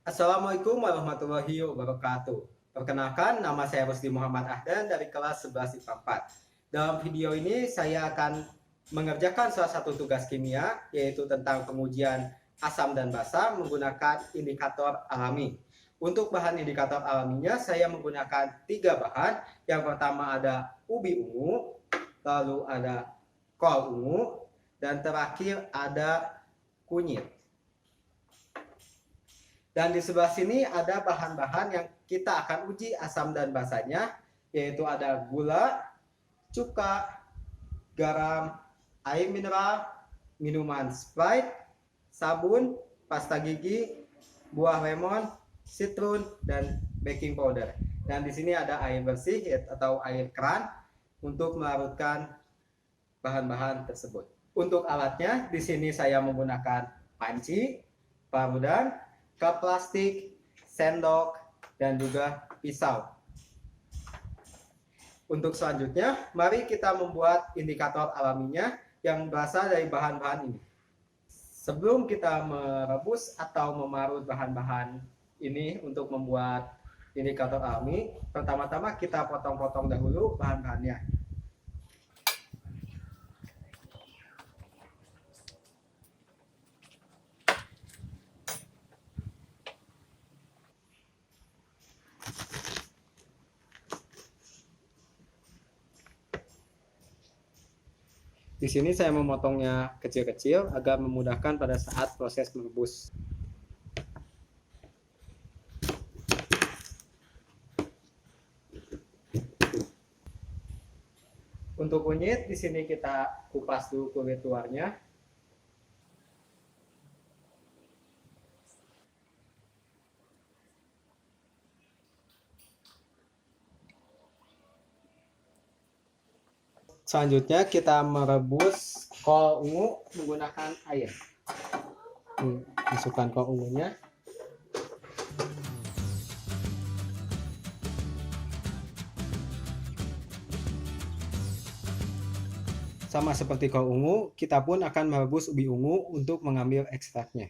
Assalamualaikum warahmatullahi wabarakatuh. Perkenalkan, nama saya Rusdi Muhammad Ahdan dari kelas 11 IPA 4. Dalam video ini saya akan mengerjakan salah satu tugas kimia, yaitu tentang pengujian asam dan basa menggunakan indikator alami. Untuk bahan indikator alaminya, saya menggunakan 3 bahan. Yang pertama ada ubi ungu, lalu ada kol ungu, dan terakhir ada kunyit. Dan di sebelah sini ada bahan-bahan yang kita akan uji asam dan basanya, yaitu ada gula, cuka, garam, air mineral, minuman Sprite, sabun, pasta gigi, buah lemon, citrun, dan baking powder. Dan di sini ada air bersih atau air keran untuk melarutkan bahan-bahan tersebut. Untuk alatnya, di sini saya menggunakan panci, parudan, cup plastik, sendok, dan juga pisau. Untuk selanjutnya, mari kita membuat indikator alaminya yang berasal dari bahan-bahan ini. Sebelum kita merebus atau memarut bahan-bahan ini untuk membuat indikator alami, pertama-tama kita potong-potong dahulu bahan-bahannya. Di sini saya memotongnya kecil-kecil agar memudahkan pada saat proses merebus. Untuk kunyit, di sini kita kupas dulu kulit luarnya. Selanjutnya kita merebus kol ungu menggunakan air. Masukkan kol ungunya. Sama seperti kol ungu, kita pun akan merebus ubi ungu untuk mengambil ekstraknya.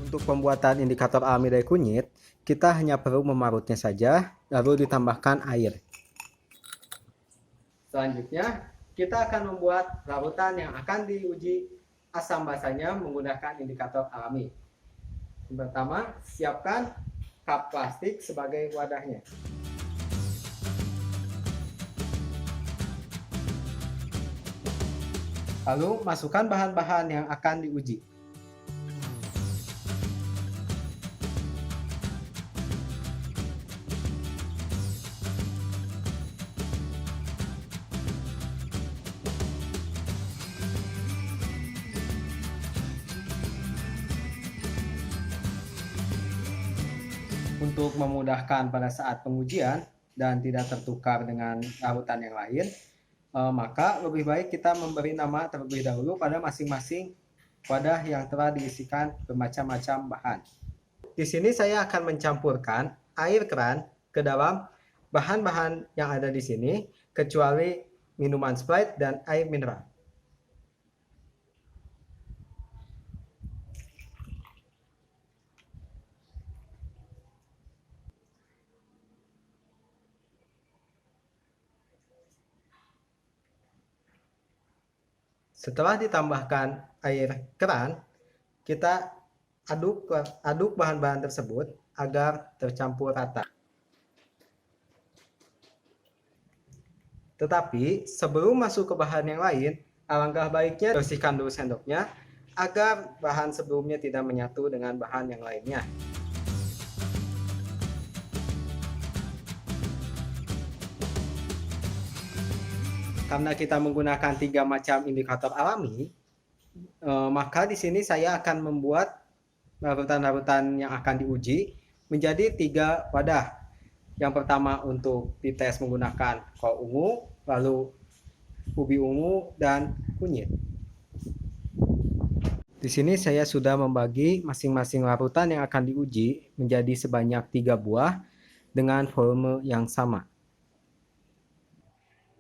Untuk pembuatan indikator alami dari kunyit, kita hanya perlu memarutnya saja, lalu ditambahkan air. Selanjutnya, kita akan membuat larutan yang akan diuji asam basanya menggunakan indikator alami. Yang pertama, siapkan cup plastik sebagai wadahnya. Lalu, masukkan bahan-bahan yang akan diuji. Untuk memudahkan pada saat pengujian dan tidak tertukar dengan larutan yang lain, maka lebih baik kita memberi nama terlebih dahulu pada masing-masing wadah yang telah diisikan bermacam-macam bahan. Di sini saya akan mencampurkan air keran ke dalam bahan-bahan yang ada di sini, kecuali minuman Sprite dan air mineral. Setelah ditambahkan air keran, kita aduk bahan-bahan tersebut agar tercampur rata. Tetapi sebelum masuk ke bahan yang lain, alangkah baiknya bersihkan dulu sendoknya agar bahan sebelumnya tidak menyatu dengan bahan yang lainnya. Karena kita menggunakan 3 macam indikator alami, maka di sini saya akan membuat larutan-larutan yang akan diuji menjadi 3 wadah. Yang pertama untuk dites menggunakan kol ungu, lalu ubi ungu, dan kunyit. Di sini saya sudah membagi masing-masing larutan yang akan diuji menjadi sebanyak 3 buah dengan volume yang sama.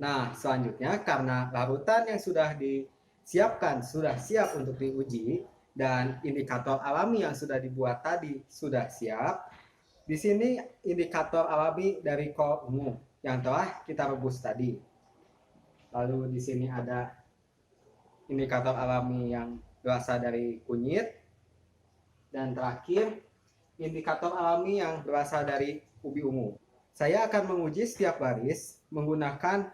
Nah, selanjutnya karena larutan yang sudah sudah siap untuk diuji, dan indikator alami yang sudah dibuat tadi sudah siap. Di sini indikator alami dari kol ungu yang telah kita rebus tadi. Lalu di sini ada indikator alami yang berasal dari kunyit, dan terakhir indikator alami yang berasal dari ubi ungu. Saya akan menguji setiap baris menggunakan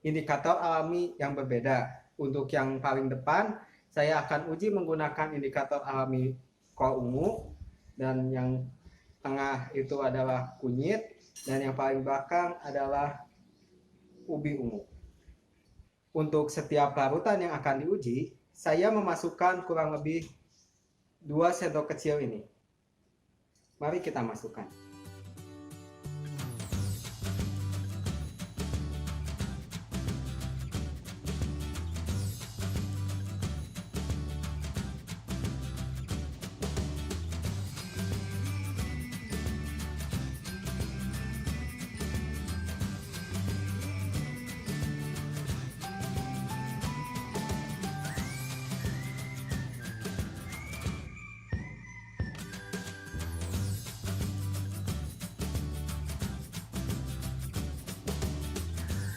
indikator alami yang berbeda. Untuk yang paling depan, saya akan uji menggunakan indikator alami kol ungu, dan yang tengah itu adalah kunyit, dan yang paling belakang adalah ubi ungu. Untuk setiap larutan yang akan diuji, saya memasukkan kurang lebih 2 sendok kecil ini. Mari kita masukkan.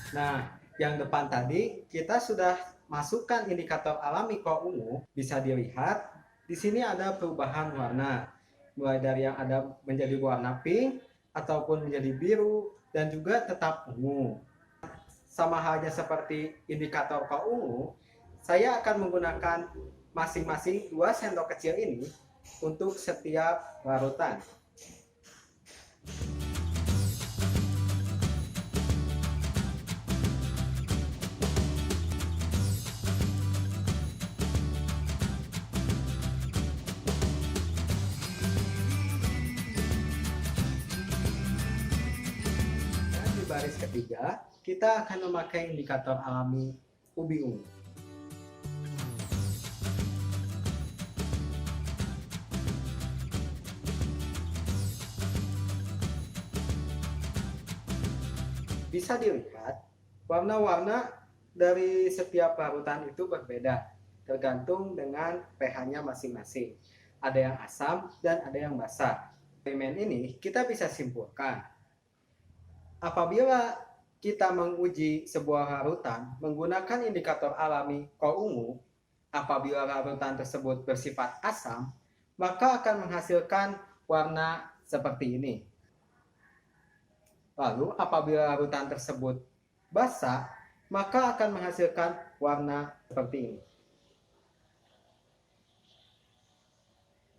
Nah, yang depan tadi kita sudah masukkan indikator alami kol ungu. Bisa dilihat di sini ada perubahan warna, mulai dari yang ada menjadi warna pink ataupun menjadi biru dan juga tetap ungu. Sama halnya seperti indikator kol ungu, saya akan menggunakan masing-masing 2 sendok kecil ini untuk setiap larutan. Baris ketiga, kita akan memakai indikator alami ubi ungu. Bisa dilihat, warna-warna dari setiap larutan itu berbeda, tergantung dengan pH-nya masing-masing. Ada yang asam dan ada yang basa. Eksperimen ini kita bisa simpulkan, apabila kita menguji sebuah larutan menggunakan indikator alami kol ungu, apabila larutan tersebut bersifat asam, maka akan menghasilkan warna seperti ini. Lalu apabila larutan tersebut basa, maka akan menghasilkan warna seperti ini.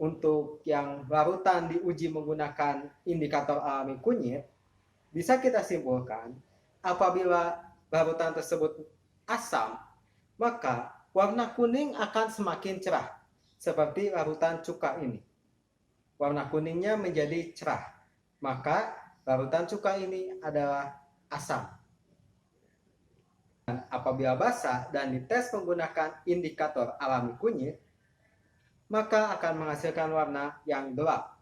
Untuk yang larutan diuji menggunakan indikator alami kunyit, bisa kita simpulkan, apabila larutan tersebut asam, maka warna kuning akan semakin cerah, seperti larutan cuka ini. Warna kuningnya menjadi cerah, maka larutan cuka ini adalah asam. Dan apabila basa dan dites menggunakan indikator alami kunyit, maka akan menghasilkan warna yang gelap,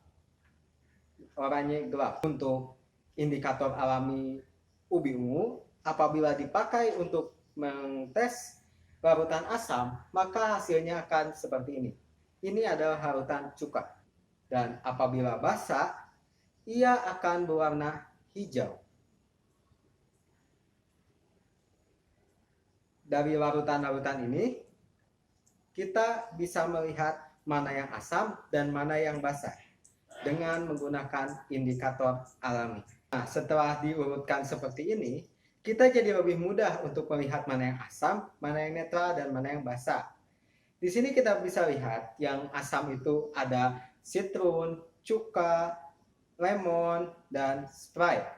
oranye gelap. Untuk indikator alami ubi ungu, apabila dipakai untuk mentes larutan asam, maka hasilnya akan seperti ini. Ini adalah larutan cuka. Dan apabila basa, ia akan berwarna hijau. Dari larutan-larutan ini, kita bisa melihat mana yang asam dan mana yang basa dengan menggunakan indikator alami. Nah, setelah diurutkan seperti ini, kita jadi lebih mudah untuk melihat mana yang asam, mana yang netral, dan mana yang basa. Di sini kita bisa lihat yang asam itu ada sitrun, cuka, lemon, dan Sprite.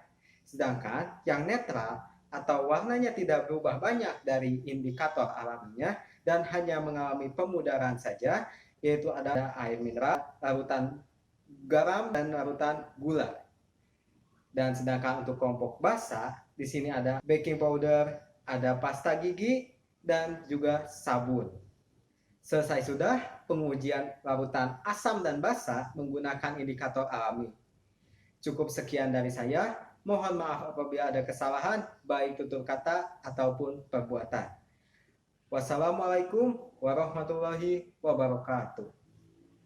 Sedangkan yang netral atau warnanya tidak berubah banyak dari indikator alaminya dan hanya mengalami pemudaran saja, yaitu ada air mineral, larutan garam, dan larutan gula. Dan sedangkan untuk kelompok basa, di sini ada baking powder, ada pasta gigi, dan juga sabun. Selesai sudah pengujian larutan asam dan basa menggunakan indikator alami. Cukup sekian dari saya. Mohon maaf apabila ada kesalahan, baik tutur kata ataupun perbuatan. Wassalamualaikum warahmatullahi wabarakatuh.